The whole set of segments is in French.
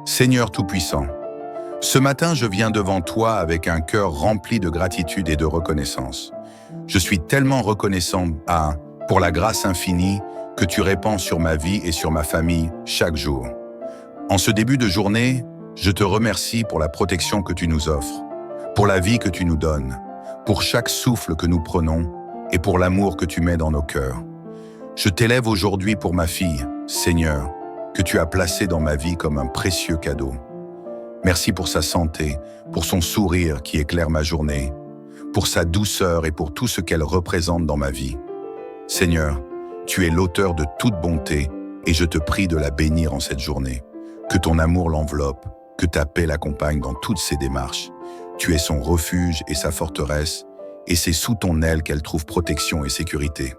Seigneur Tout-Puissant, ce matin je viens devant toi avec un cœur rempli de gratitude et de reconnaissance. Je suis tellement reconnaissant pour la grâce infinie que tu répands sur ma vie et sur ma famille chaque jour. En ce début de journée, je te remercie pour la protection que tu nous offres, pour la vie que tu nous donnes, pour chaque souffle que nous prenons et pour l'amour que tu mets dans nos cœurs. Je t'élève aujourd'hui pour ma fille, Seigneur, que tu as placée dans ma vie comme un précieux cadeau. Merci pour sa santé, pour son sourire qui éclaire ma journée, pour sa douceur et pour tout ce qu'elle représente dans ma vie. Seigneur, tu es l'auteur de toute bonté et je te prie de la bénir en cette journée. Que ton amour l'enveloppe, que ta paix l'accompagne dans toutes ses démarches. Tu es son refuge et sa forteresse, et c'est sous ton aile qu'elle trouve protection et sécurité.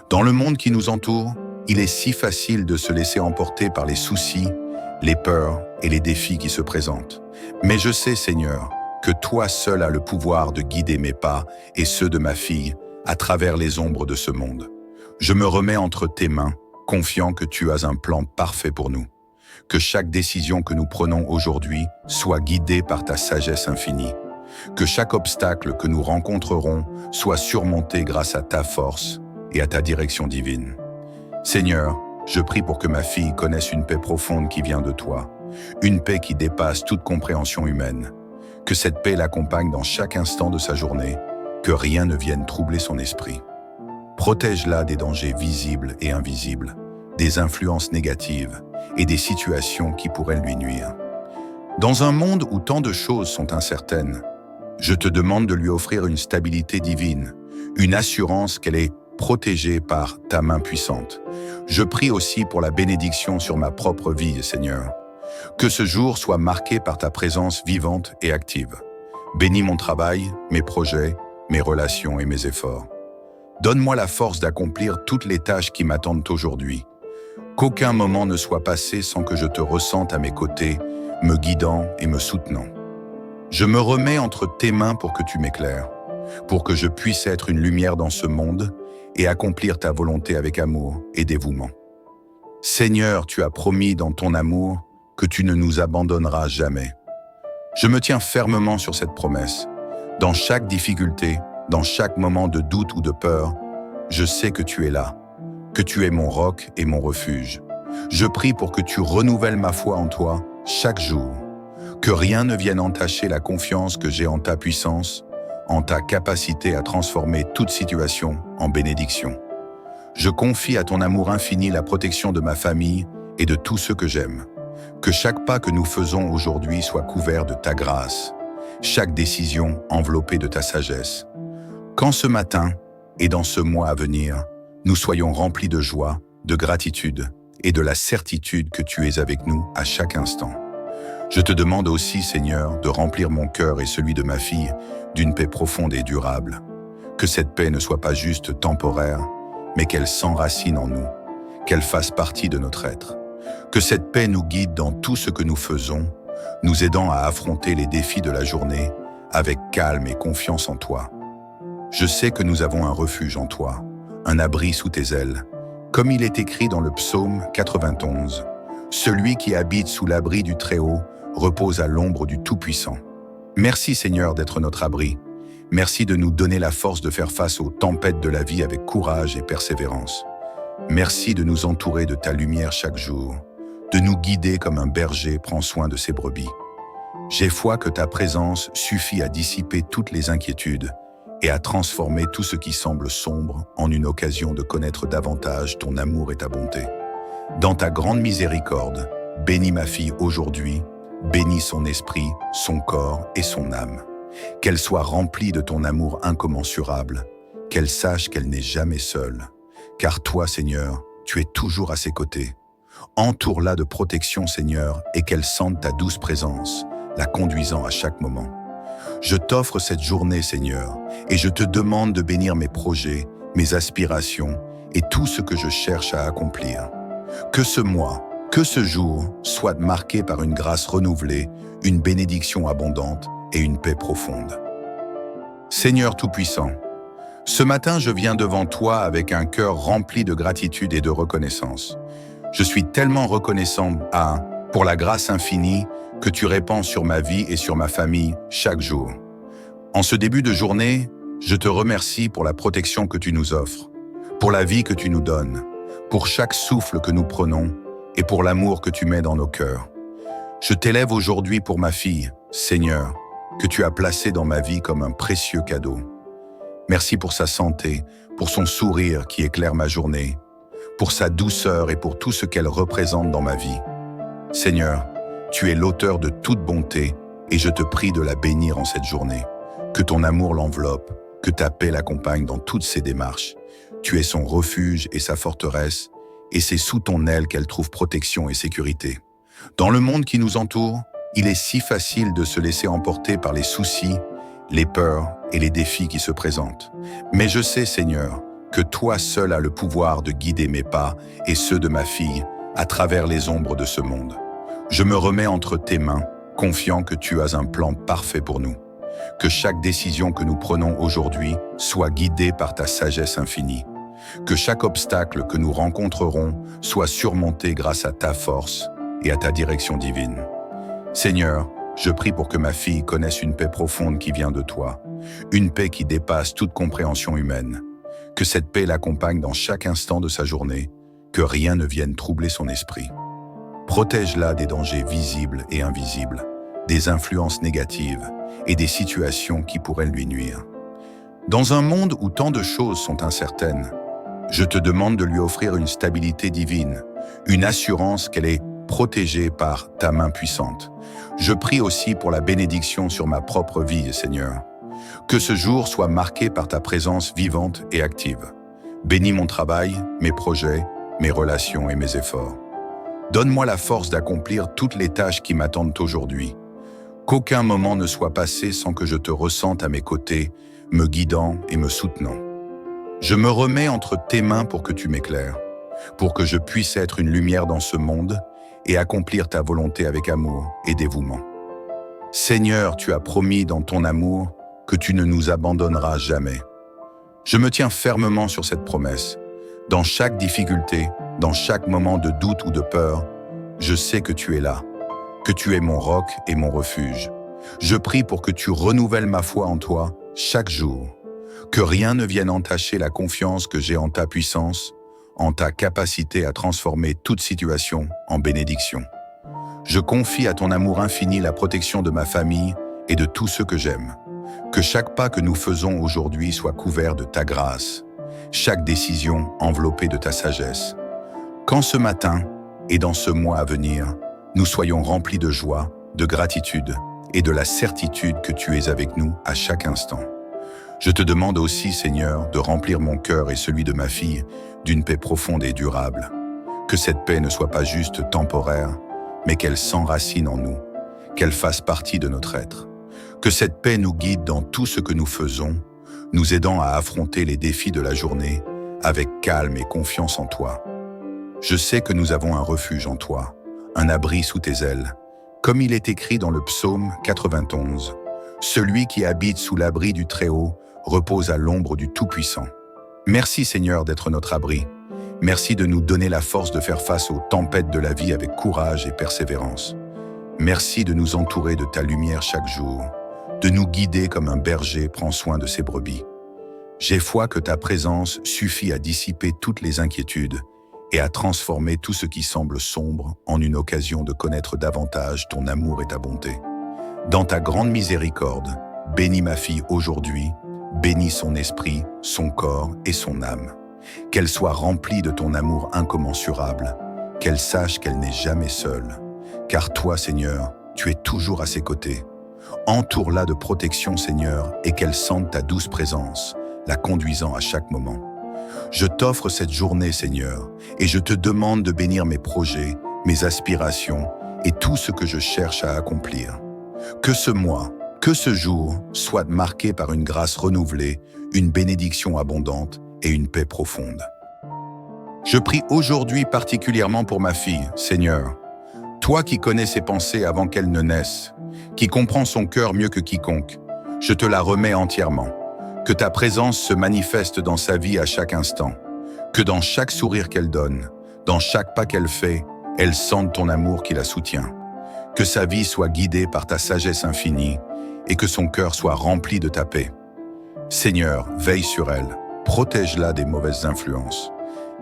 Dans le monde qui nous entoure, il est si facile de se laisser emporter par les soucis, les peurs et les défis qui se présentent. Mais je sais, Seigneur, que toi seul as le pouvoir de guider mes pas et ceux de ma fille à travers les ombres de ce monde. Je me remets entre tes mains, confiant que tu as un plan parfait pour nous. Que chaque décision que nous prenons aujourd'hui soit guidée par ta sagesse infinie. Que chaque obstacle que nous rencontrerons soit surmonté grâce à ta force et à ta direction divine. Seigneur, je prie pour que ma fille connaisse une paix profonde qui vient de toi, une paix qui dépasse toute compréhension humaine. Que cette paix l'accompagne dans chaque instant de sa journée, que rien ne vienne troubler son esprit. Protège-la des dangers visibles et invisibles, des influences négatives et des situations qui pourraient lui nuire. Dans un monde où tant de choses sont incertaines, je te demande de lui offrir une stabilité divine, une assurance qu'elle est protégée par ta main puissante. Je prie aussi pour la bénédiction sur ma propre vie, Seigneur. Que ce jour soit marqué par ta présence vivante et active. Bénis mon travail, mes projets, mes relations et mes efforts. Donne-moi la force d'accomplir toutes les tâches qui m'attendent aujourd'hui. Qu'aucun moment ne soit passé sans que je te ressente à mes côtés, me guidant et me soutenant. Je me remets entre tes mains pour que tu m'éclaires, pour que je puisse être une lumière dans ce monde et accomplir ta volonté avec amour et dévouement. Seigneur, tu as promis dans ton amour que tu ne nous abandonneras jamais. Je me tiens fermement sur cette promesse. Dans chaque difficulté, dans chaque moment de doute ou de peur, je sais que tu es là, que tu es mon roc et mon refuge. Je prie pour que tu renouvelles ma foi en toi chaque jour, que rien ne vienne entacher la confiance que j'ai en ta puissance, en ta capacité à transformer toute situation en bénédiction. Je confie à ton amour infini la protection de ma famille et de tous ceux que j'aime. Que chaque pas que nous faisons aujourd'hui soit couvert de ta grâce, chaque décision enveloppée de ta sagesse. Qu'en ce matin et dans ce mois à venir, nous soyons remplis de joie, de gratitude et de la certitude que tu es avec nous à chaque instant. Je te demande aussi, Seigneur, de remplir mon cœur et celui de ma fille d'une paix profonde et durable. Que cette paix ne soit pas juste temporaire, mais qu'elle s'enracine en nous, qu'elle fasse partie de notre être. Que cette paix nous guide dans tout ce que nous faisons, nous aidant à affronter les défis de la journée avec calme et confiance en toi. Je sais que nous avons un refuge en toi, un abri sous tes ailes, comme il est écrit dans le psaume 91. Celui qui habite sous l'abri du Très-Haut repose à l'ombre du Tout-Puissant. Merci Seigneur d'être notre abri. Merci de nous donner la force de faire face aux tempêtes de la vie avec courage et persévérance. Merci de nous entourer de ta lumière chaque jour, de nous guider comme un berger prend soin de ses brebis. J'ai foi que ta présence suffit à dissiper toutes les inquiétudes et à transformer tout ce qui semble sombre en une occasion de connaître davantage ton amour et ta bonté. Dans ta grande miséricorde, bénis ma fille aujourd'hui, bénis son esprit, son corps et son âme. Qu'elle soit remplie de ton amour incommensurable, qu'elle sache qu'elle n'est jamais seule. Car toi, Seigneur, tu es toujours à ses côtés. Entoure-la de protection, Seigneur, et qu'elle sente ta douce présence, la conduisant à chaque moment. Je t'offre cette journée, Seigneur, et je te demande de bénir mes projets, mes aspirations et tout ce que je cherche à accomplir. Que ce mois, que ce jour soit marqué par une grâce renouvelée, une bénédiction abondante et une paix profonde. Seigneur Tout-Puissant, ce matin je viens devant toi avec un cœur rempli de gratitude et de reconnaissance. Je suis tellement reconnaissant pour la grâce infinie que tu répands sur ma vie et sur ma famille chaque jour. En ce début de journée, je te remercie pour la protection que tu nous offres, pour la vie que tu nous donnes, pour chaque souffle que nous prenons et pour l'amour que tu mets dans nos cœurs. Je t'élève aujourd'hui pour ma fille, Seigneur, que tu as placée dans ma vie comme un précieux cadeau. Merci pour sa santé, pour son sourire qui éclaire ma journée, pour sa douceur et pour tout ce qu'elle représente dans ma vie. Seigneur, tu es l'auteur de toute bonté et je te prie de la bénir en cette journée. Que ton amour l'enveloppe, que ta paix l'accompagne dans toutes ses démarches. Tu es son refuge et sa forteresse, et c'est sous ton aile qu'elle trouve protection et sécurité. Dans le monde qui nous entoure, il est si facile de se laisser emporter par les soucis, les peurs et les défis qui se présentent. Mais je sais, Seigneur, que toi seul as le pouvoir de guider mes pas et ceux de ma fille à travers les ombres de ce monde. Je me remets entre tes mains, confiant que tu as un plan parfait pour nous. Que chaque décision que nous prenons aujourd'hui soit guidée par ta sagesse infinie. Que chaque obstacle que nous rencontrerons soit surmonté grâce à ta force et à ta direction divine. Seigneur, je prie pour que ma fille connaisse une paix profonde qui vient de toi, une paix qui dépasse toute compréhension humaine. Que cette paix l'accompagne dans chaque instant de sa journée, que rien ne vienne troubler son esprit. Protège-la des dangers visibles et invisibles, des influences négatives et des situations qui pourraient lui nuire. Dans un monde où tant de choses sont incertaines, je te demande de lui offrir une stabilité divine, une assurance qu'elle est protégée par ta main puissante. Je prie aussi pour la bénédiction sur ma propre vie, Seigneur. Que ce jour soit marqué par ta présence vivante et active. Bénis mon travail, mes projets, mes relations et mes efforts. Donne-moi la force d'accomplir toutes les tâches qui m'attendent aujourd'hui. Qu'aucun moment ne soit passé sans que je te ressente à mes côtés, me guidant et me soutenant. Je me remets entre tes mains pour que tu m'éclaires, pour que je puisse être une lumière dans ce monde et accomplir ta volonté avec amour et dévouement. Seigneur, tu as promis dans ton amour que tu ne nous abandonneras jamais. Je me tiens fermement sur cette promesse. Dans chaque difficulté, dans chaque moment de doute ou de peur, je sais que tu es là, que tu es mon roc et mon refuge. Je prie pour que tu renouvelles ma foi en toi chaque jour, que rien ne vienne entacher la confiance que j'ai en ta puissance, en ta capacité à transformer toute situation en bénédiction. Je confie à ton amour infini la protection de ma famille et de tous ceux que j'aime. Que chaque pas que nous faisons aujourd'hui soit couvert de ta grâce, chaque décision enveloppée de ta sagesse. Qu'en ce matin et dans ce mois à venir, nous soyons remplis de joie, de gratitude et de la certitude que tu es avec nous à chaque instant. Je te demande aussi, Seigneur, de remplir mon cœur et celui de ma fille d'une paix profonde et durable. Que cette paix ne soit pas juste temporaire, mais qu'elle s'enracine en nous, qu'elle fasse partie de notre être. Que cette paix nous guide dans tout ce que nous faisons, nous aidant à affronter les défis de la journée avec calme et confiance en toi. Je sais que nous avons un refuge en toi, un abri sous tes ailes, comme il est écrit dans le psaume 91. Celui qui habite sous l'abri du Très-Haut repose à l'ombre du Tout-Puissant. Merci Seigneur d'être notre abri. Merci de nous donner la force de faire face aux tempêtes de la vie avec courage et persévérance. Merci de nous entourer de ta lumière chaque jour, de nous guider comme un berger prend soin de ses brebis. J'ai foi que ta présence suffit à dissiper toutes les inquiétudes et à transformer tout ce qui semble sombre en une occasion de connaître davantage ton amour et ta bonté. Dans ta grande miséricorde, bénis ma fille aujourd'hui, bénis son esprit, son corps et son âme. Qu'elle soit remplie de ton amour incommensurable, qu'elle sache qu'elle n'est jamais seule. Car toi, Seigneur, tu es toujours à ses côtés. Entoure-la de protection, Seigneur, et qu'elle sente ta douce présence, la conduisant à chaque moment. Je t'offre cette journée, Seigneur, et je te demande de bénir mes projets, mes aspirations et tout ce que je cherche à accomplir. Que ce mois, que ce jour soit marqué par une grâce renouvelée, une bénédiction abondante et une paix profonde. Je prie aujourd'hui particulièrement pour ma fille, Seigneur. Toi qui connais ses pensées avant qu'elles ne naissent, qui comprends son cœur mieux que quiconque, je te la remets entièrement. Que ta présence se manifeste dans sa vie à chaque instant, que dans chaque sourire qu'elle donne, dans chaque pas qu'elle fait, elle sente ton amour qui la soutient. Que sa vie soit guidée par ta sagesse infinie et que son cœur soit rempli de ta paix. Seigneur, veille sur elle, protège-la des mauvaises influences,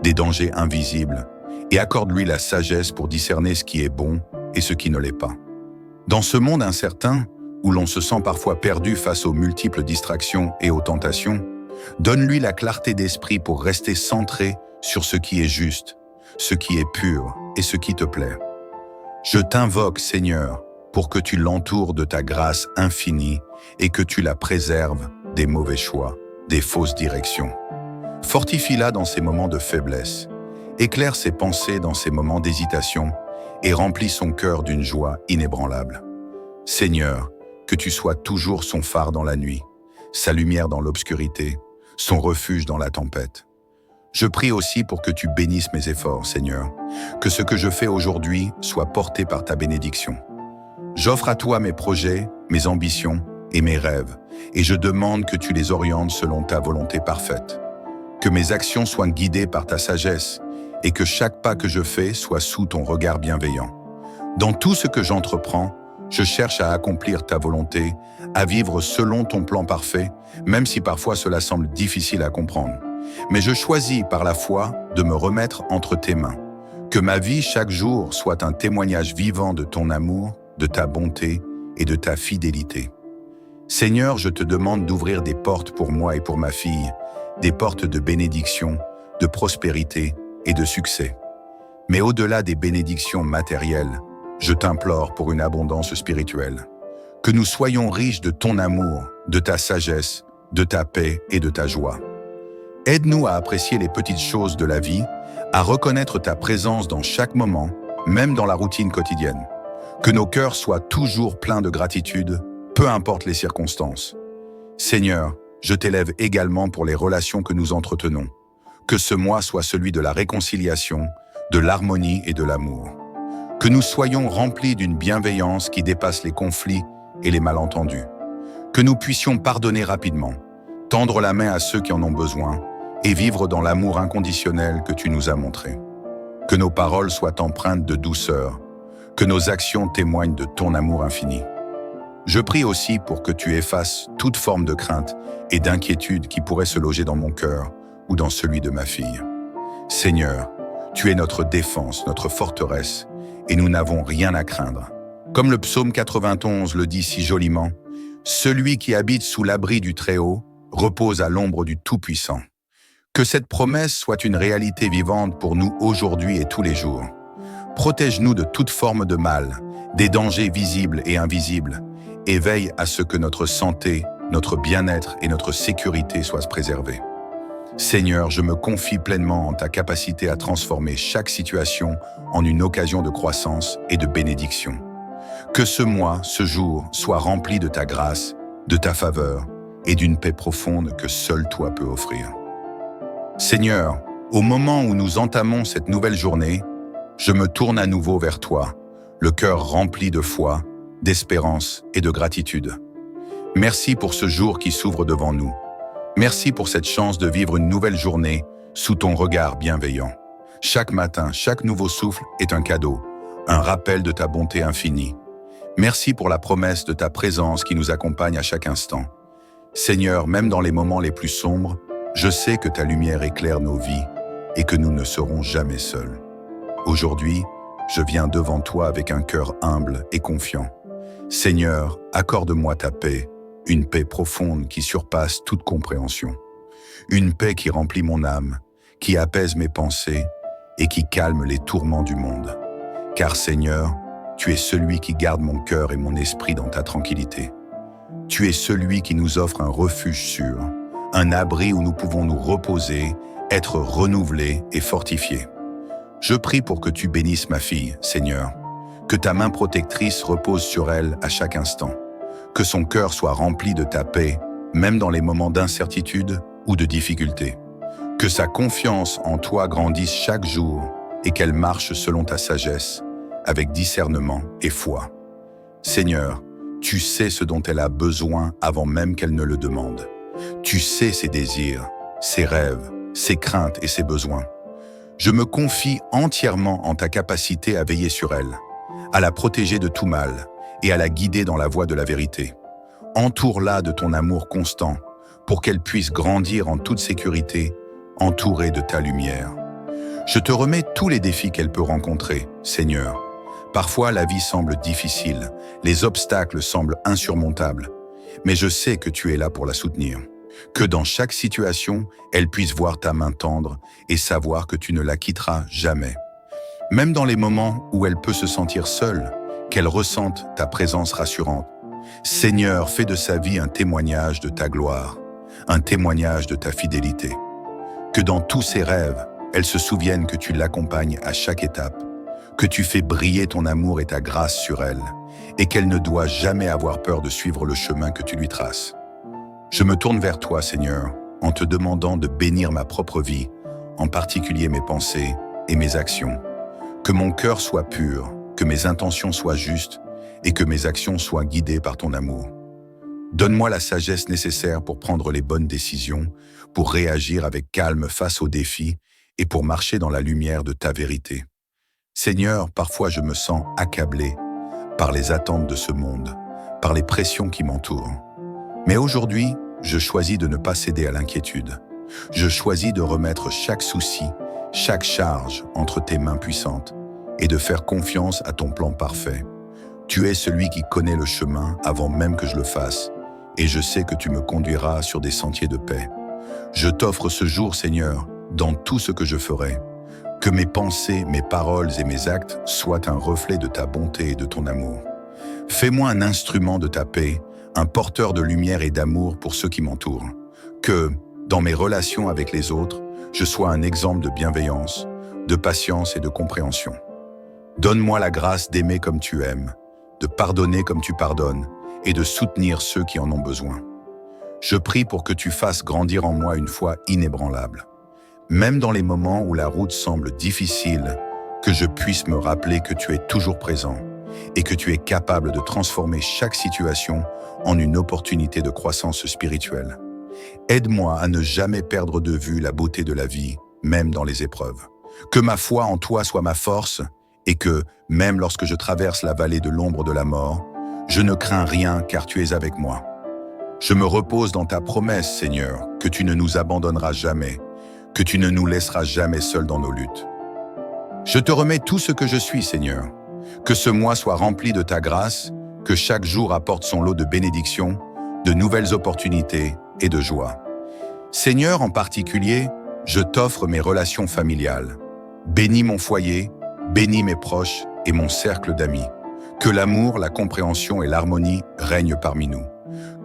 des dangers invisibles, et accorde-lui la sagesse pour discerner ce qui est bon et ce qui ne l'est pas. Dans ce monde incertain, où l'on se sent parfois perdu face aux multiples distractions et aux tentations, donne-lui la clarté d'esprit pour rester centré sur ce qui est juste, ce qui est pur et ce qui te plaît. Je t'invoque, Seigneur, pour que tu l'entoures de ta grâce infinie et que tu la préserves des mauvais choix, des fausses directions. Fortifie-la dans ses moments de faiblesse, éclaire ses pensées dans ses moments d'hésitation et remplis son cœur d'une joie inébranlable. Seigneur, que tu sois toujours son phare dans la nuit, sa lumière dans l'obscurité, son refuge dans la tempête. Je prie aussi pour que tu bénisses mes efforts, Seigneur, que ce que je fais aujourd'hui soit porté par ta bénédiction. J'offre à toi mes projets, mes ambitions et mes rêves, et je demande que tu les orientes selon ta volonté parfaite. Que mes actions soient guidées par ta sagesse et que chaque pas que je fais soit sous ton regard bienveillant. Dans tout ce que j'entreprends, je cherche à accomplir ta volonté, à vivre selon ton plan parfait, même si parfois cela semble difficile à comprendre. Mais je choisis par la foi de me remettre entre tes mains. Que ma vie chaque jour soit un témoignage vivant de ton amour, de ta bonté et de ta fidélité. Seigneur, je te demande d'ouvrir des portes pour moi et pour ma fille, des portes de bénédiction, de prospérité et de succès. Mais au-delà des bénédictions matérielles, je t'implore pour une abondance spirituelle. Que nous soyons riches de ton amour, de ta sagesse, de ta paix et de ta joie. Aide-nous à apprécier les petites choses de la vie, à reconnaître ta présence dans chaque moment, même dans la routine quotidienne. Que nos cœurs soient toujours pleins de gratitude, peu importe les circonstances. Seigneur, je t'élève également pour les relations que nous entretenons. Que ce mois soit celui de la réconciliation, de l'harmonie et de l'amour. Que nous soyons remplis d'une bienveillance qui dépasse les conflits et les malentendus. Que nous puissions pardonner rapidement, tendre la main à ceux qui en ont besoin et vivre dans l'amour inconditionnel que tu nous as montré. Que nos paroles soient empreintes de douceur, que nos actions témoignent de ton amour infini. Je prie aussi pour que tu effaces toute forme de crainte et d'inquiétude qui pourrait se loger dans mon cœur ou dans celui de ma fille. Seigneur, tu es notre défense, notre forteresse, et nous n'avons rien à craindre. Comme le psaume 91 le dit si joliment, « Celui qui habite sous l'abri du Très-Haut repose à l'ombre du Tout-Puissant ». Que cette promesse soit une réalité vivante pour nous aujourd'hui et tous les jours. Protège-nous de toute forme de mal, des dangers visibles et invisibles, et veille à ce que notre santé, notre bien-être et notre sécurité soient préservés. Seigneur, je me confie pleinement en ta capacité à transformer chaque situation en une occasion de croissance et de bénédiction. Que ce mois, ce jour, soit rempli de ta grâce, de ta faveur et d'une paix profonde que seul toi peux offrir. Seigneur, au moment où nous entamons cette nouvelle journée, je me tourne à nouveau vers toi, le cœur rempli de foi, d'espérance et de gratitude. Merci pour ce jour qui s'ouvre devant nous. Merci pour cette chance de vivre une nouvelle journée sous ton regard bienveillant. Chaque matin, chaque nouveau souffle est un cadeau, un rappel de ta bonté infinie. Merci pour la promesse de ta présence qui nous accompagne à chaque instant. Seigneur, même dans les moments les plus sombres, je sais que ta lumière éclaire nos vies et que nous ne serons jamais seuls. Aujourd'hui, je viens devant toi avec un cœur humble et confiant. Seigneur, accorde-moi ta paix, une paix profonde qui surpasse toute compréhension. Une paix qui remplit mon âme, qui apaise mes pensées et qui calme les tourments du monde. Car Seigneur, tu es celui qui garde mon cœur et mon esprit dans ta tranquillité. Tu es celui qui nous offre un refuge sûr, un abri où nous pouvons nous reposer, être renouvelés et fortifiés. Je prie pour que tu bénisses ma fille, Seigneur, que ta main protectrice repose sur elle à chaque instant, que son cœur soit rempli de ta paix, même dans les moments d'incertitude ou de difficulté, que sa confiance en toi grandisse chaque jour et qu'elle marche selon ta sagesse, avec discernement et foi. Seigneur, tu sais ce dont elle a besoin avant même qu'elle ne le demande. Tu sais ses désirs, ses rêves, ses craintes et ses besoins. Je me confie entièrement en ta capacité à veiller sur elle, à la protéger de tout mal et à la guider dans la voie de la vérité. Entoure-la de ton amour constant pour qu'elle puisse grandir en toute sécurité, entourée de ta lumière. Je te remets tous les défis qu'elle peut rencontrer, Seigneur. Parfois, la vie semble difficile, les obstacles semblent insurmontables, mais je sais que tu es là pour la soutenir. Que dans chaque situation, elle puisse voir ta main tendre et savoir que tu ne la quitteras jamais. Même dans les moments où elle peut se sentir seule, qu'elle ressente ta présence rassurante. Seigneur, fais de sa vie un témoignage de ta gloire, un témoignage de ta fidélité. Que dans tous ses rêves, elle se souvienne que tu l'accompagnes à chaque étape, que tu fais briller ton amour et ta grâce sur elle, et qu'elle ne doit jamais avoir peur de suivre le chemin que tu lui traces. Je me tourne vers toi, Seigneur, en te demandant de bénir ma propre vie, en particulier mes pensées et mes actions. Que mon cœur soit pur, que mes intentions soient justes et que mes actions soient guidées par ton amour. Donne-moi la sagesse nécessaire pour prendre les bonnes décisions, pour réagir avec calme face aux défis et pour marcher dans la lumière de ta vérité. Seigneur, parfois je me sens accablé par les attentes de ce monde, par les pressions qui m'entourent. Mais aujourd'hui, je choisis de ne pas céder à l'inquiétude. Je choisis de remettre chaque souci, chaque charge entre tes mains puissantes et de faire confiance à ton plan parfait. Tu es celui qui connaît le chemin avant même que je le fasse, et je sais que tu me conduiras sur des sentiers de paix. Je t'offre ce jour, Seigneur, dans tout ce que je ferai. Que mes pensées, mes paroles et mes actes soient un reflet de ta bonté et de ton amour. Fais-moi un instrument de ta paix, un porteur de lumière et d'amour pour ceux qui m'entourent. Que, dans mes relations avec les autres, je sois un exemple de bienveillance, de patience et de compréhension. Donne-moi la grâce d'aimer comme tu aimes, de pardonner comme tu pardonnes et de soutenir ceux qui en ont besoin. Je prie pour que tu fasses grandir en moi une foi inébranlable. Même dans les moments où la route semble difficile, que je puisse me rappeler que tu es toujours présent et que tu es capable de transformer chaque situation en une opportunité de croissance spirituelle. Aide-moi à ne jamais perdre de vue la beauté de la vie, même dans les épreuves. Que ma foi en toi soit ma force et que, même lorsque je traverse la vallée de l'ombre de la mort, je ne crains rien car tu es avec moi. Je me repose dans ta promesse, Seigneur, que tu ne nous abandonneras jamais, que tu ne nous laisseras jamais seuls dans nos luttes. Je te remets tout ce que je suis, Seigneur. Que ce mois soit rempli de ta grâce, que chaque jour apporte son lot de bénédictions, de nouvelles opportunités et de joie. Seigneur, en particulier, je t'offre mes relations familiales. Bénis mon foyer, bénis mes proches et mon cercle d'amis. Que l'amour, la compréhension et l'harmonie règnent parmi nous.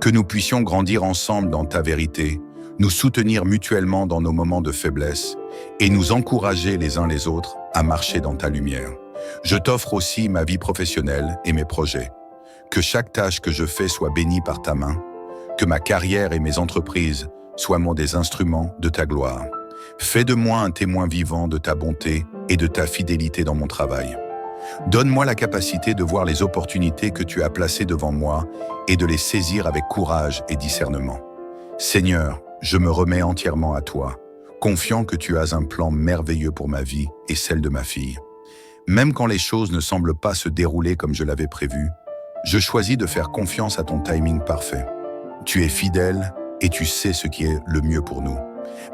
Que nous puissions grandir ensemble dans ta vérité, nous soutenir mutuellement dans nos moments de faiblesse et nous encourager les uns les autres à marcher dans ta lumière. Je t'offre aussi ma vie professionnelle et mes projets. Que chaque tâche que je fais soit bénie par ta main, que ma carrière et mes entreprises soient des instruments de ta gloire. Fais de moi un témoin vivant de ta bonté et de ta fidélité dans mon travail. Donne-moi la capacité de voir les opportunités que tu as placées devant moi et de les saisir avec courage et discernement. Seigneur, je me remets entièrement à toi, confiant que tu as un plan merveilleux pour ma vie et celle de ma fille. Même quand les choses ne semblent pas se dérouler comme je l'avais prévu, je choisis de faire confiance à ton timing parfait. Tu es fidèle et tu sais ce qui est le mieux pour nous.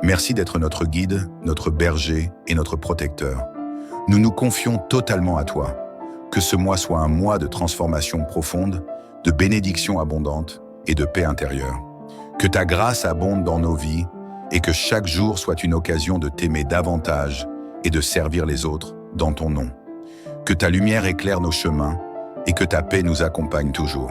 Merci d'être notre guide, notre berger et notre protecteur. Nous nous confions totalement à toi. Que ce mois soit un mois de transformation profonde, de bénédictions abondantes et de paix intérieure. Que ta grâce abonde dans nos vies et que chaque jour soit une occasion de t'aimer davantage et de servir les autres dans ton nom. Que ta lumière éclaire nos chemins et que ta paix nous accompagne toujours.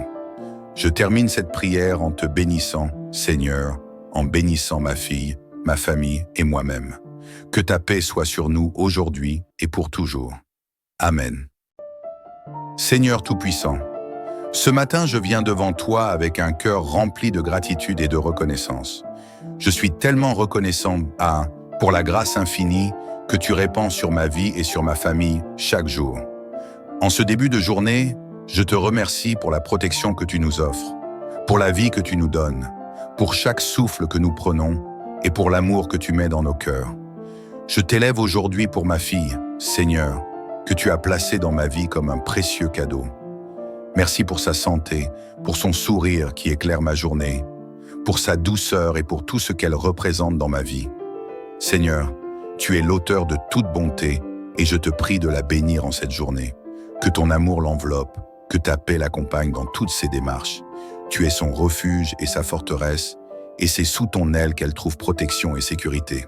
Je termine cette prière en te bénissant, Seigneur, en bénissant ma fille, ma famille et moi-même. Que ta paix soit sur nous aujourd'hui et pour toujours. Amen. Seigneur Tout-Puissant, ce matin je viens devant toi avec un cœur rempli de gratitude et de reconnaissance. Je suis tellement reconnaissant pour la grâce infinie que tu répands sur ma vie et sur ma famille chaque jour. En ce début de journée, je te remercie pour la protection que tu nous offres, pour la vie que tu nous donnes, pour chaque souffle que nous prenons et pour l'amour que tu mets dans nos cœurs. Je t'élève aujourd'hui pour ma fille, Seigneur, que tu as placée dans ma vie comme un précieux cadeau. Merci pour sa santé, pour son sourire qui éclaire ma journée, pour sa douceur et pour tout ce qu'elle représente dans ma vie. Seigneur, tu es l'auteur de toute bonté et je te prie de la bénir en cette journée. Que ton amour l'enveloppe, que ta paix l'accompagne dans toutes ses démarches. Tu es son refuge et sa forteresse, et c'est sous ton aile qu'elle trouve protection et sécurité.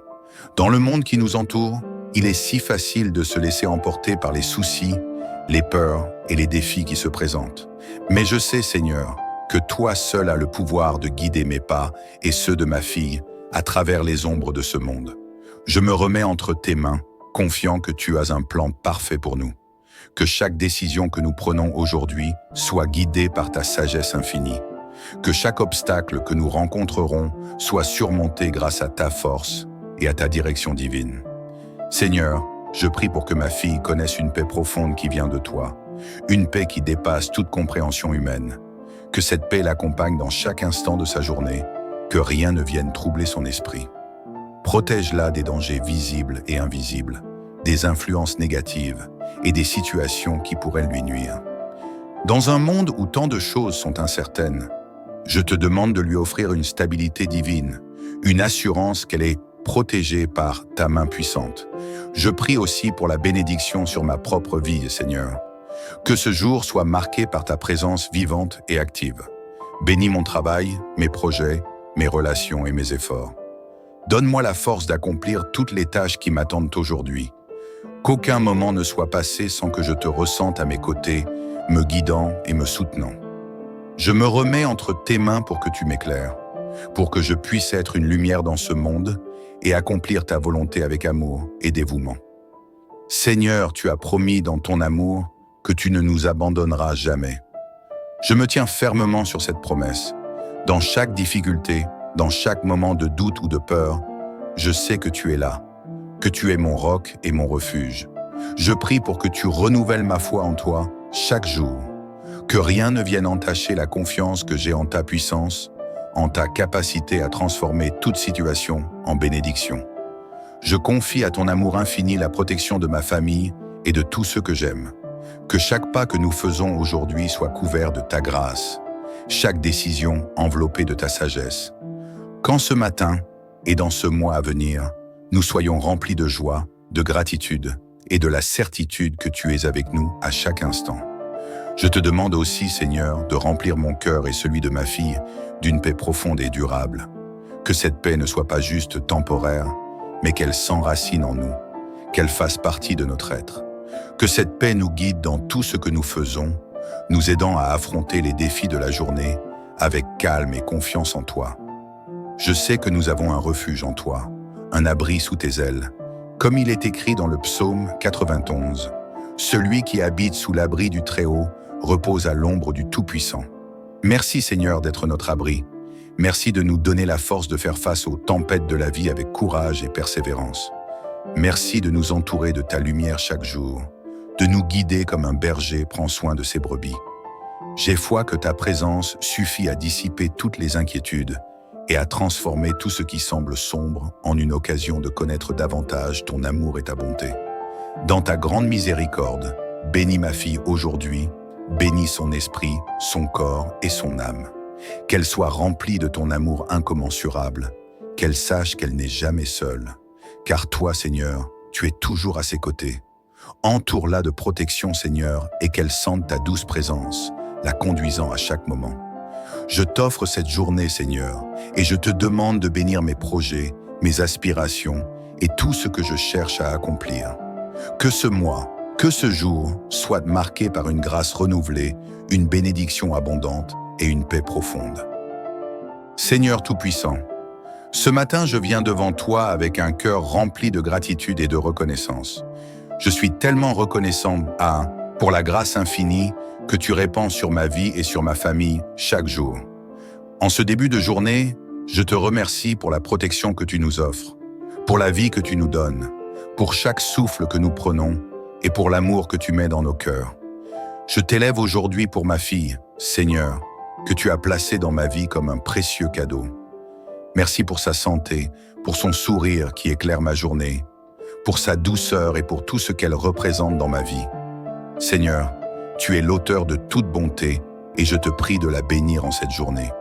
Dans le monde qui nous entoure, il est si facile de se laisser emporter par les soucis, les peurs et les défis qui se présentent. Mais je sais, Seigneur, que toi seul as le pouvoir de guider mes pas et ceux de ma fille à travers les ombres de ce monde. Je me remets entre tes mains, confiant que tu as un plan parfait pour nous. Que chaque décision que nous prenons aujourd'hui soit guidée par ta sagesse infinie. Que chaque obstacle que nous rencontrerons soit surmonté grâce à ta force et à ta direction divine. Seigneur, je prie pour que ma fille connaisse une paix profonde qui vient de toi, une paix qui dépasse toute compréhension humaine. Que cette paix l'accompagne dans chaque instant de sa journée, que rien ne vienne troubler son esprit. Protège-la des dangers visibles et invisibles, des influences négatives et des situations qui pourraient lui nuire. Dans un monde où tant de choses sont incertaines, je te demande de lui offrir une stabilité divine, une assurance qu'elle est protégée par ta main puissante. Je prie aussi pour la bénédiction sur ma propre vie, Seigneur. Que ce jour soit marqué par ta présence vivante et active. Bénis mon travail, mes projets, mes relations et mes efforts. Donne-moi la force d'accomplir toutes les tâches qui m'attendent aujourd'hui. Qu'aucun moment ne soit passé sans que je te ressente à mes côtés, me guidant et me soutenant. Je me remets entre tes mains pour que tu m'éclaires, pour que je puisse être une lumière dans ce monde et accomplir ta volonté avec amour et dévouement. Seigneur, tu as promis dans ton amour que tu ne nous abandonneras jamais. Je me tiens fermement sur cette promesse. Dans chaque difficulté, dans chaque moment de doute ou de peur, je sais que tu es là, que tu es mon roc et mon refuge. Je prie pour que tu renouvelles ma foi en toi chaque jour, que rien ne vienne entacher la confiance que j'ai en ta puissance, en ta capacité à transformer toute situation en bénédiction. Je confie à ton amour infini la protection de ma famille et de tous ceux que j'aime. Que chaque pas que nous faisons aujourd'hui soit couvert de ta grâce, chaque décision enveloppée de ta sagesse. Qu'en ce matin et dans ce mois à venir, nous soyons remplis de joie, de gratitude et de la certitude que tu es avec nous à chaque instant. Je te demande aussi, Seigneur, de remplir mon cœur et celui de ma fille d'une paix profonde et durable. Que cette paix ne soit pas juste temporaire, mais qu'elle s'enracine en nous, qu'elle fasse partie de notre être. Que cette paix nous guide dans tout ce que nous faisons, nous aidant à affronter les défis de la journée avec calme et confiance en toi. Je sais que nous avons un refuge en toi, un abri sous tes ailes, comme il est écrit dans le psaume 91. Celui qui habite sous l'abri du Très-Haut repose à l'ombre du Tout-Puissant. Merci Seigneur d'être notre abri. Merci de nous donner la force de faire face aux tempêtes de la vie avec courage et persévérance. Merci de nous entourer de ta lumière chaque jour, de nous guider comme un berger prend soin de ses brebis. J'ai foi que ta présence suffit à dissiper toutes les inquiétudes et à transformer tout ce qui semble sombre en une occasion de connaître davantage ton amour et ta bonté. Dans ta grande miséricorde, bénis ma fille aujourd'hui, bénis son esprit, son corps et son âme. Qu'elle soit remplie de ton amour incommensurable, qu'elle sache qu'elle n'est jamais seule. Car toi, Seigneur, tu es toujours à ses côtés. Entoure-la de protection, Seigneur, et qu'elle sente ta douce présence, la conduisant à chaque moment. Je t'offre cette journée, Seigneur, et je te demande de bénir mes projets, mes aspirations et tout ce que je cherche à accomplir. Que ce mois, que ce jour soit marqué par une grâce renouvelée, une bénédiction abondante et une paix profonde. Seigneur Tout-Puissant, ce matin je viens devant toi avec un cœur rempli de gratitude et de reconnaissance. Je suis tellement reconnaissant pour la grâce infinie que tu répands sur ma vie et sur ma famille chaque jour. En ce début de journée, je te remercie pour la protection que tu nous offres, pour la vie que tu nous donnes, pour chaque souffle que nous prenons et pour l'amour que tu mets dans nos cœurs. Je t'élève aujourd'hui pour ma fille, Seigneur, que tu as placée dans ma vie comme un précieux cadeau. Merci pour sa santé, pour son sourire qui éclaire ma journée, pour sa douceur et pour tout ce qu'elle représente dans ma vie. Seigneur, tu es l'auteur de toute bonté et je te prie de la bénir en cette journée.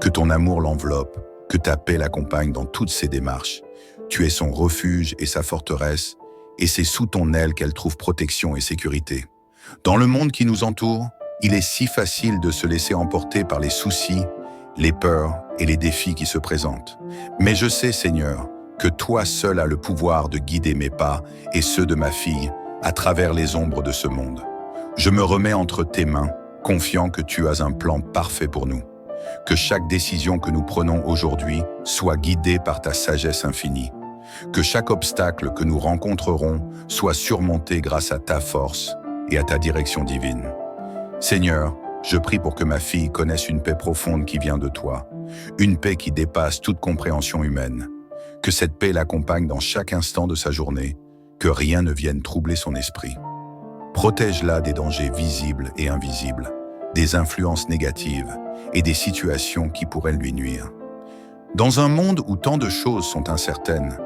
Que ton amour l'enveloppe, que ta paix l'accompagne dans toutes ses démarches. Tu es son refuge et sa forteresse, et c'est sous ton aile qu'elle trouve protection et sécurité. Dans le monde qui nous entoure, il est si facile de se laisser emporter par les soucis, les peurs et les défis qui se présentent. Mais je sais, Seigneur, que toi seul as le pouvoir de guider mes pas et ceux de ma fille à travers les ombres de ce monde. Je me remets entre tes mains, confiant que tu as un plan parfait pour nous. Que chaque décision que nous prenons aujourd'hui soit guidée par ta sagesse infinie. Que chaque obstacle que nous rencontrerons soit surmonté grâce à ta force et à ta direction divine. Seigneur, je prie pour que ma fille connaisse une paix profonde qui vient de toi, une paix qui dépasse toute compréhension humaine. Que cette paix l'accompagne dans chaque instant de sa journée, que rien ne vienne troubler son esprit. Protège-la des dangers visibles et invisibles, des influences négatives et des situations qui pourraient lui nuire. Dans un monde où tant de choses sont incertaines,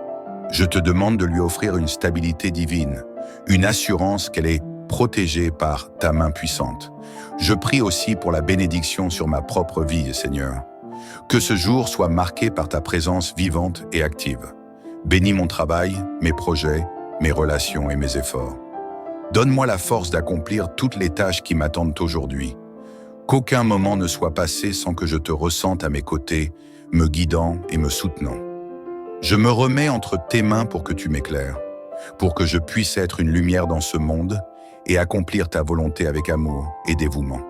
je te demande de lui offrir une stabilité divine, une assurance qu'elle est protégée par ta main puissante. Je prie aussi pour la bénédiction sur ma propre vie, Seigneur. Que ce jour soit marqué par ta présence vivante et active. Bénis mon travail, mes projets, mes relations et mes efforts. Donne-moi la force d'accomplir toutes les tâches qui m'attendent aujourd'hui. Qu'aucun moment ne soit passé sans que je te ressente à mes côtés, me guidant et me soutenant. Je me remets entre tes mains pour que tu m'éclaires, pour que je puisse être une lumière dans ce monde et accomplir ta volonté avec amour et dévouement.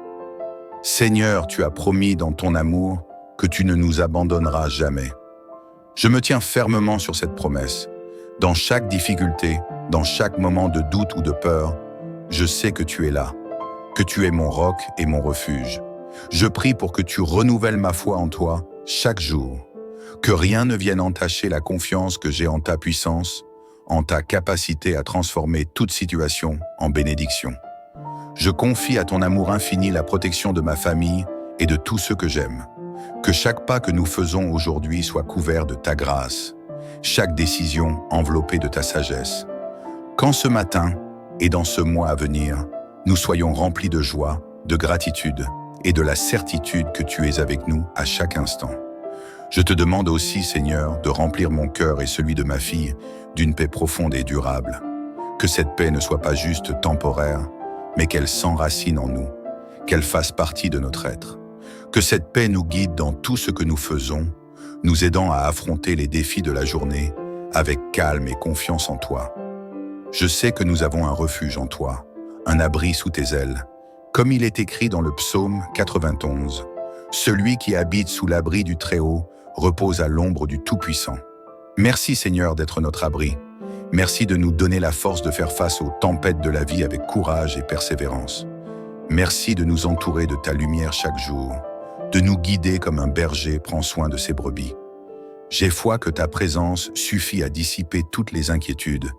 Seigneur, tu as promis dans ton amour que tu ne nous abandonneras jamais. Je me tiens fermement sur cette promesse. Dans chaque difficulté, dans chaque moment de doute ou de peur, je sais que tu es là, que tu es mon roc et mon refuge. Je prie pour que tu renouvelles ma foi en toi chaque jour, que rien ne vienne entacher la confiance que j'ai en ta puissance, en ta capacité à transformer toute situation en bénédiction. Je confie à ton amour infini la protection de ma famille et de tous ceux que j'aime. Que chaque pas que nous faisons aujourd'hui soit couvert de ta grâce, chaque décision enveloppée de ta sagesse. Qu'en ce matin et dans ce mois à venir, nous soyons remplis de joie, de gratitude et de la certitude que tu es avec nous à chaque instant. Je te demande aussi, Seigneur, de remplir mon cœur et celui de ma fille d'une paix profonde et durable. Que cette paix ne soit pas juste temporaire, mais qu'elle s'enracine en nous, qu'elle fasse partie de notre être. Que cette paix nous guide dans tout ce que nous faisons, nous aidant à affronter les défis de la journée avec calme et confiance en toi. Je sais que nous avons un refuge en toi, un abri sous tes ailes, comme il est écrit dans le psaume 91. Celui qui habite sous l'abri du Très-Haut repose à l'ombre du Tout-Puissant. Merci Seigneur d'être notre abri. Merci de nous donner la force de faire face aux tempêtes de la vie avec courage et persévérance. Merci de nous entourer de ta lumière chaque jour, de nous guider comme un berger prend soin de ses brebis. J'ai foi que ta présence suffit à dissiper toutes les inquiétudes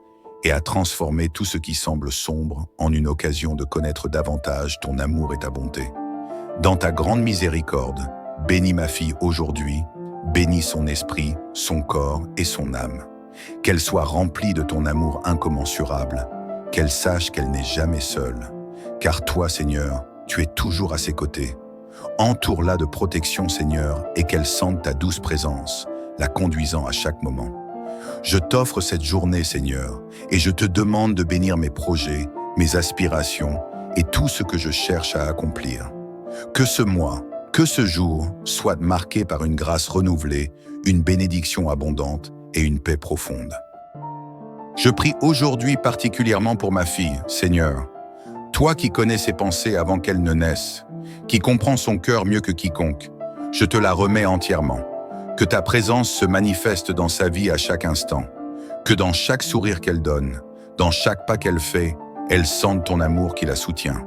et à transformer tout ce qui semble sombre en une occasion de connaître davantage ton amour et ta bonté. Dans ta grande miséricorde, bénis ma fille aujourd'hui, bénis son esprit, son corps et son âme. Qu'elle soit remplie de ton amour incommensurable, qu'elle sache qu'elle n'est jamais seule. Car toi, Seigneur, tu es toujours à ses côtés. Entoure-la de protection, Seigneur, et qu'elle sente ta douce présence, la conduisant à chaque moment. Je t'offre cette journée, Seigneur, et je te demande de bénir mes projets, mes aspirations et tout ce que je cherche à accomplir. Que ce mois, que ce jour soit marqué par une grâce renouvelée, une bénédiction abondante et une paix profonde. Je prie aujourd'hui particulièrement pour ma fille, Seigneur. Toi qui connais ses pensées avant qu'elles ne naissent, qui comprends son cœur mieux que quiconque, je te la remets entièrement. Que ta présence se manifeste dans sa vie à chaque instant. Que dans chaque sourire qu'elle donne, dans chaque pas qu'elle fait, elle sente ton amour qui la soutient.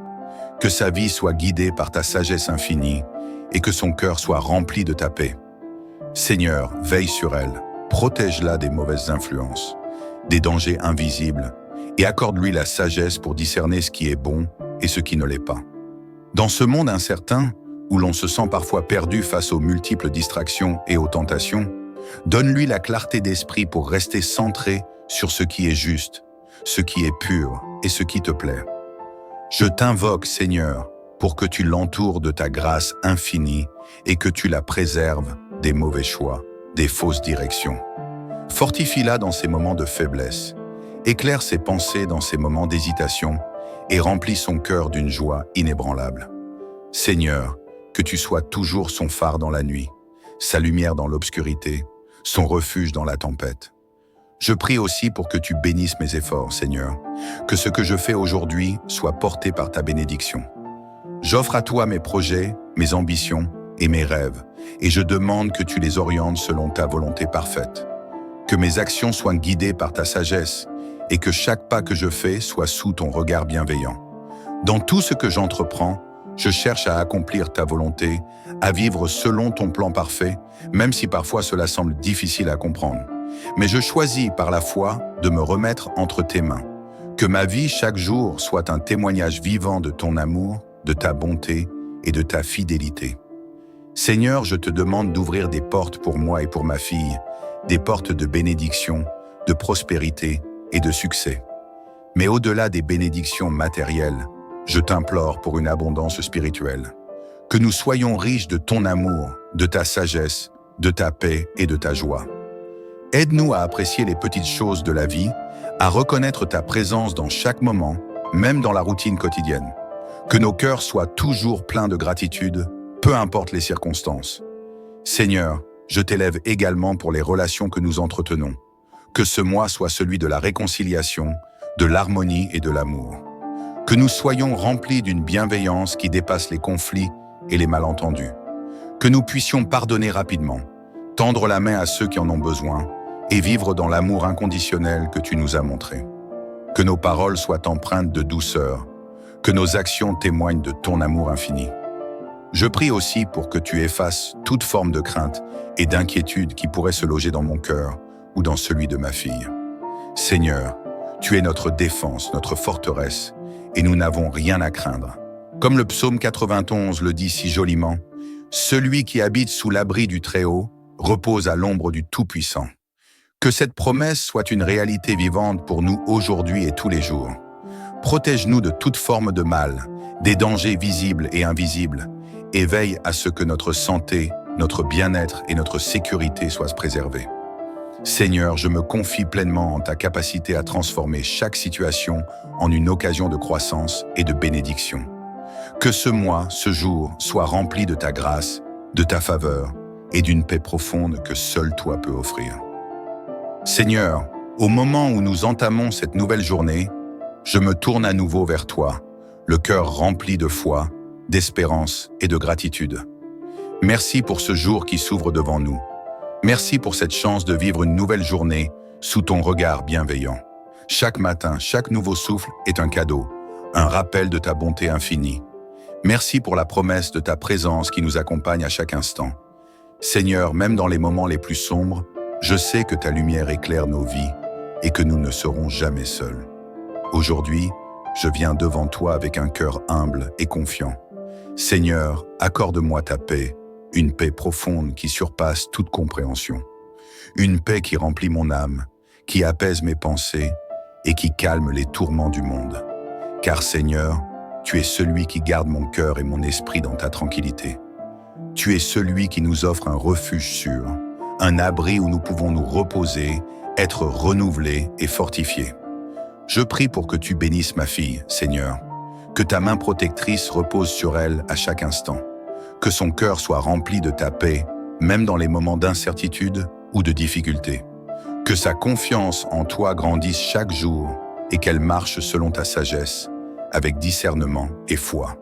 Que sa vie soit guidée par ta sagesse infinie et que son cœur soit rempli de ta paix. Seigneur, veille sur elle, protège-la des mauvaises influences, des dangers invisibles et accorde-lui la sagesse pour discerner ce qui est bon et ce qui ne l'est pas. Dans ce monde incertain, où l'on se sent parfois perdu face aux multiples distractions et aux tentations, Donne-lui la clarté d'esprit pour rester centré sur ce qui est juste, ce qui est pur et ce qui te plaît. Je t'invoque, Seigneur, pour que tu l'entoures de ta grâce infinie et que tu la préserves des mauvais choix, des fausses directions. Fortifie-la dans ses moments de faiblesse, éclaire ses pensées dans ses moments d'hésitation et remplis son cœur d'une joie inébranlable. Seigneur, que tu sois toujours son phare dans la nuit, sa lumière dans l'obscurité, son refuge dans la tempête. Je prie aussi pour que tu bénisses mes efforts, Seigneur, que ce que je fais aujourd'hui soit porté par ta bénédiction. J'offre à toi mes projets, mes ambitions et mes rêves, et je demande que tu les orientes selon ta volonté parfaite. Que mes actions soient guidées par ta sagesse et que chaque pas que je fais soit sous ton regard bienveillant. Dans tout ce que j'entreprends, je cherche à accomplir ta volonté, à vivre selon ton plan parfait, même si parfois cela semble difficile à comprendre. Mais je choisis par la foi de me remettre entre tes mains. Que ma vie chaque jour soit un témoignage vivant de ton amour, de ta bonté et de ta fidélité. Seigneur, je te demande d'ouvrir des portes pour moi et pour ma fille, des portes de bénédiction, de prospérité et de succès. Mais au-delà des bénédictions matérielles, je t'implore pour une abondance spirituelle. Que nous soyons riches de ton amour, de ta sagesse, de ta paix et de ta joie. Aide-nous à apprécier les petites choses de la vie, à reconnaître ta présence dans chaque moment, même dans la routine quotidienne. Que nos cœurs soient toujours pleins de gratitude, peu importe les circonstances. Seigneur, je t'élève également pour les relations que nous entretenons. Que ce mois soit celui de la réconciliation, de l'harmonie et de l'amour. Que nous soyons remplis d'une bienveillance qui dépasse les conflits et les malentendus. Que nous puissions pardonner rapidement, tendre la main à ceux qui en ont besoin et vivre dans l'amour inconditionnel que tu nous as montré. Que nos paroles soient empreintes de douceur, que nos actions témoignent de ton amour infini. Je prie aussi pour que tu effaces toute forme de crainte et d'inquiétude qui pourrait se loger dans mon cœur ou dans celui de ma fille. Seigneur, tu es notre défense, notre forteresse, et nous n'avons rien à craindre. Comme le psaume 91 le dit si joliment, « Celui qui habite sous l'abri du Très-Haut repose à l'ombre du Tout-Puissant. » Que cette promesse soit une réalité vivante pour nous aujourd'hui et tous les jours. Protège-nous de toute forme de mal, des dangers visibles et invisibles, et veille à ce que notre santé, notre bien-être et notre sécurité soient préservés. Seigneur, je me confie pleinement en ta capacité à transformer chaque situation en une occasion de croissance et de bénédiction. Que ce mois, ce jour, soit rempli de ta grâce, de ta faveur et d'une paix profonde que seul toi peux offrir. Seigneur, au moment où nous entamons cette nouvelle journée, je me tourne à nouveau vers toi, le cœur rempli de foi, d'espérance et de gratitude. Merci pour ce jour qui s'ouvre devant nous. Merci pour cette chance de vivre une nouvelle journée sous ton regard bienveillant. Chaque matin, chaque nouveau souffle est un cadeau, un rappel de ta bonté infinie. Merci pour la promesse de ta présence qui nous accompagne à chaque instant. Seigneur, même dans les moments les plus sombres, je sais que ta lumière éclaire nos vies et que nous ne serons jamais seuls. Aujourd'hui, je viens devant toi avec un cœur humble et confiant. Seigneur, accorde-moi ta paix, une paix profonde qui surpasse toute compréhension. Une paix qui remplit mon âme, qui apaise mes pensées et qui calme les tourments du monde. Car Seigneur, tu es celui qui garde mon cœur et mon esprit dans ta tranquillité. Tu es celui qui nous offre un refuge sûr, un abri où nous pouvons nous reposer, être renouvelés et fortifiés. Je prie pour que tu bénisses ma fille, Seigneur, que ta main protectrice repose sur elle à chaque instant, que son cœur soit rempli de ta paix, même dans les moments d'incertitude ou de difficulté, que sa confiance en toi grandisse chaque jour et qu'elle marche selon ta sagesse, avec discernement et foi.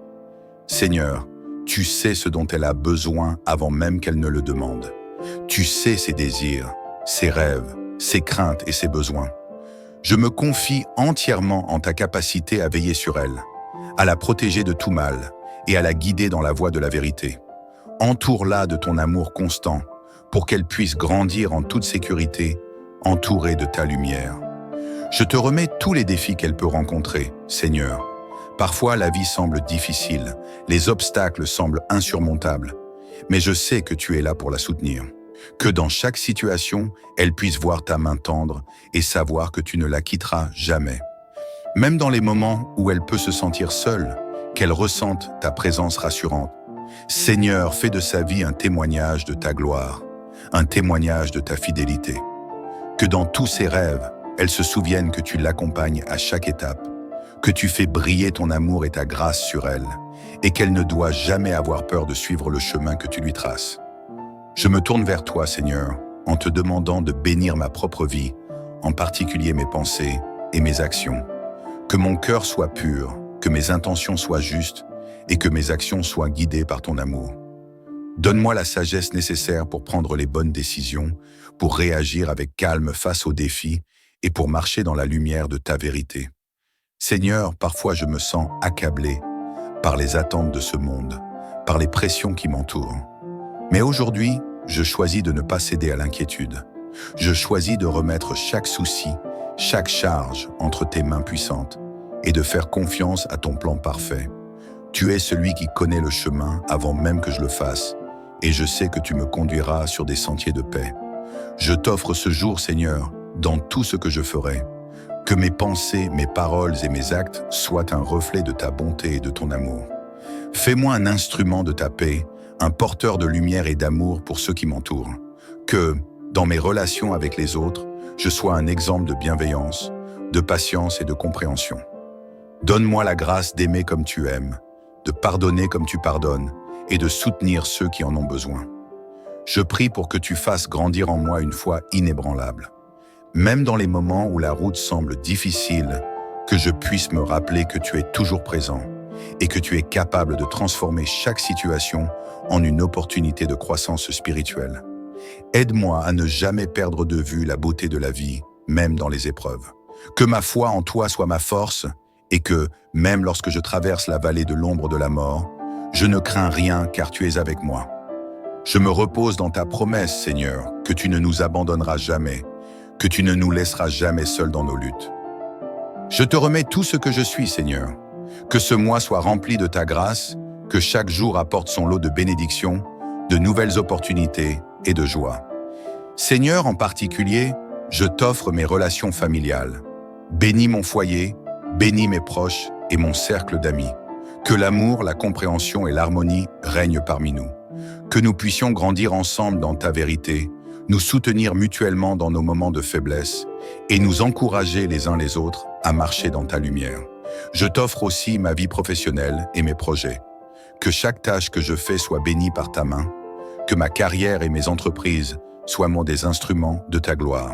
Seigneur, tu sais ce dont elle a besoin avant même qu'elle ne le demande. Tu sais ses désirs, ses rêves, ses craintes et ses besoins. Je me confie entièrement en ta capacité à veiller sur elle, à la protéger de tout mal et à la guider dans la voie de la vérité. Entoure-la de ton amour constant pour qu'elle puisse grandir en toute sécurité, entourée de ta lumière. Je te remets tous les défis qu'elle peut rencontrer, Seigneur. Parfois, la vie semble difficile, les obstacles semblent insurmontables, mais je sais que tu es là pour la soutenir. Que dans chaque situation, elle puisse voir ta main tendre et savoir que tu ne la quitteras jamais. Même dans les moments où elle peut se sentir seule, qu'elle ressente ta présence rassurante. Seigneur, fais de sa vie un témoignage de ta gloire, un témoignage de ta fidélité. Que dans tous ses rêves, elle se souvienne que tu l'accompagnes à chaque étape, que tu fais briller ton amour et ta grâce sur elle, et qu'elle ne doit jamais avoir peur de suivre le chemin que tu lui traces. Je me tourne vers toi, Seigneur, en te demandant de bénir ma propre vie, en particulier mes pensées et mes actions. Que mon cœur soit pur, que mes intentions soient justes et que mes actions soient guidées par ton amour. Donne-moi la sagesse nécessaire pour prendre les bonnes décisions, pour réagir avec calme face aux défis et pour marcher dans la lumière de ta vérité. Seigneur, parfois je me sens accablé par les attentes de ce monde, par les pressions qui m'entourent. Mais aujourd'hui, je choisis de ne pas céder à l'inquiétude. Je choisis de remettre chaque souci, chaque charge entre tes mains puissantes et de faire confiance à ton plan parfait. Tu es celui qui connaît le chemin avant même que je le fasse, et je sais que tu me conduiras sur des sentiers de paix. Je t'offre ce jour, Seigneur, dans tout ce que je ferai. Que mes pensées, mes paroles et mes actes soient un reflet de ta bonté et de ton amour. Fais-moi un instrument de ta paix, un porteur de lumière et d'amour pour ceux qui m'entourent. Que, dans mes relations avec les autres, je sois un exemple de bienveillance, de patience et de compréhension. Donne-moi la grâce d'aimer comme tu aimes, de pardonner comme tu pardonnes et de soutenir ceux qui en ont besoin. Je prie pour que tu fasses grandir en moi une foi inébranlable. Même dans les moments où la route semble difficile, que je puisse me rappeler que tu es toujours présent et que tu es capable de transformer chaque situation en une opportunité de croissance spirituelle. Aide-moi à ne jamais perdre de vue la beauté de la vie, même dans les épreuves. Que ma foi en toi soit ma force et que, même lorsque je traverse la vallée de l'ombre de la mort, je ne crains rien car tu es avec moi. Je me repose dans ta promesse, Seigneur, que tu ne nous abandonneras jamais, que tu ne nous laisseras jamais seuls dans nos luttes. Je te remets tout ce que je suis, Seigneur. Que ce mois soit rempli de ta grâce, que chaque jour apporte son lot de bénédictions, de nouvelles opportunités et de joie. Seigneur, en particulier, je t'offre mes relations familiales. Bénis mon foyer, bénis mes proches et mon cercle d'amis. Que l'amour, la compréhension et l'harmonie règnent parmi nous. Que nous puissions grandir ensemble dans ta vérité, nous soutenir mutuellement dans nos moments de faiblesse et nous encourager les uns les autres à marcher dans ta lumière. Je t'offre aussi ma vie professionnelle et mes projets. Que chaque tâche que je fais soit bénie par ta main, que ma carrière et mes entreprises soient des instruments de ta gloire.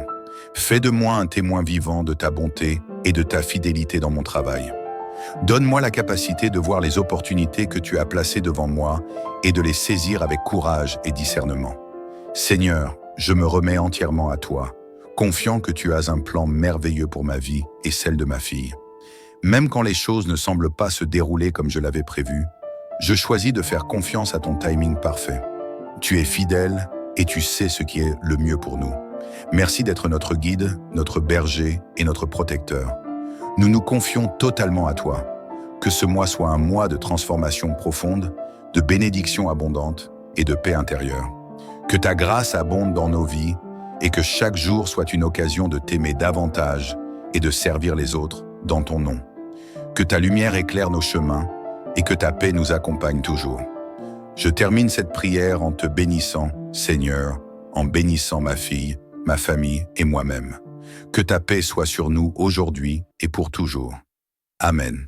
Fais de moi un témoin vivant de ta bonté et de ta fidélité dans mon travail. Donne-moi la capacité de voir les opportunités que tu as placées devant moi et de les saisir avec courage et discernement. Seigneur, je me remets entièrement à toi, confiant que tu as un plan merveilleux pour ma vie et celle de ma fille. Même quand les choses ne semblent pas se dérouler comme je l'avais prévu, je choisis de faire confiance à ton timing parfait. Tu es fidèle et tu sais ce qui est le mieux pour nous. Merci d'être notre guide, notre berger et notre protecteur. Nous nous confions totalement à toi. Que ce mois soit un mois de transformation profonde, de bénédictions abondantes et de paix intérieure. Que ta grâce abonde dans nos vies et que chaque jour soit une occasion de t'aimer davantage et de servir les autres dans ton nom. Que ta lumière éclaire nos chemins et que ta paix nous accompagne toujours. Je termine cette prière en te bénissant, Seigneur, en bénissant ma fille, ma famille et moi-même. Que ta paix soit sur nous aujourd'hui et pour toujours. Amen.